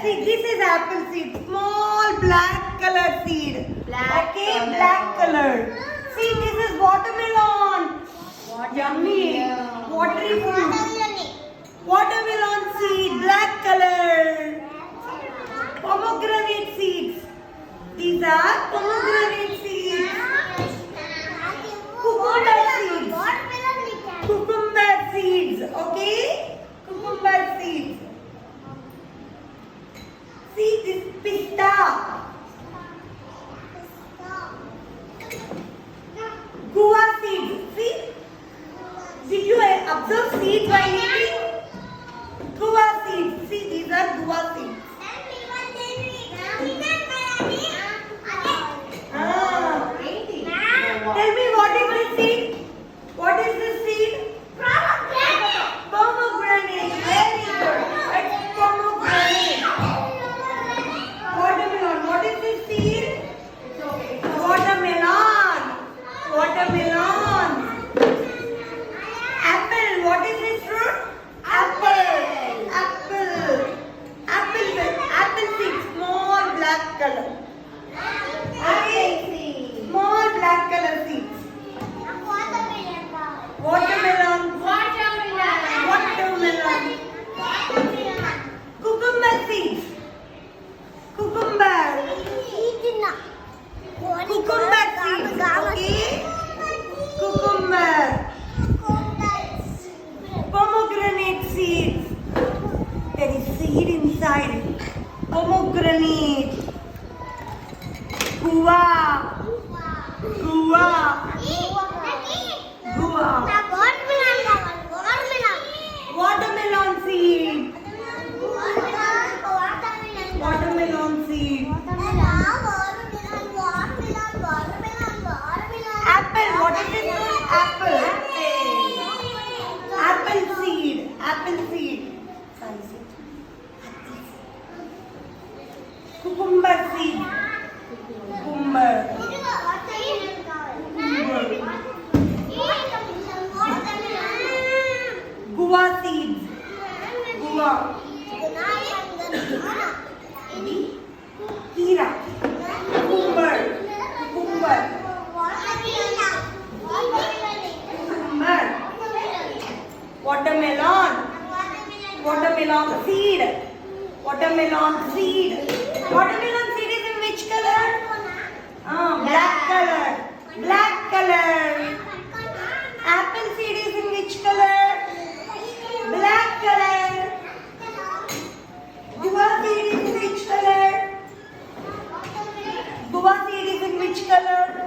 See, this is apple seed. Small black color seed. Black okay, color. black color. See, this is watermelon. Yummy. Watery fruit. Watermelon seed, black color. Pomegranate seeds. These are pomegranate seeds. Cucumber seeds. Cucumber seeds. Okay? Cucumber seeds. See this pista. Guava seeds. See? Did you observe seeds while eating? Guava seeds. See, these are guava seeds. Tell me what is this seed? What is this seed? Pomegranate. Very good. It's pomegranate. Watermelon. What is this seed? Watermelon. Watermelon. Apple. What is this fruit? Apple. Apple. Apple seed. Small black color. Okay. Small black color seeds. Watermelon. Watermelon. Cucumber seeds. Cucumber. Cucumber seeds. Okay. Cucumber. Pomegranate seeds. There is seed inside. Pomegranate. Guava. Guava. Guava. Watermelon seed. Watermelon seed. Apple. What is this? Apple. Apple seed. Apple seed. Cucumber seed. Cucumber. Guava seeds. Guava. Kira. Cucumber. Cucumber. Cucumber. Watermelon. Watermelon seed. Watermelon seed. Watermelon seed is in which color? Black color. Black color. Apple seed is in which color? Black color. Guava seed is in which color? Guava seed is in which color?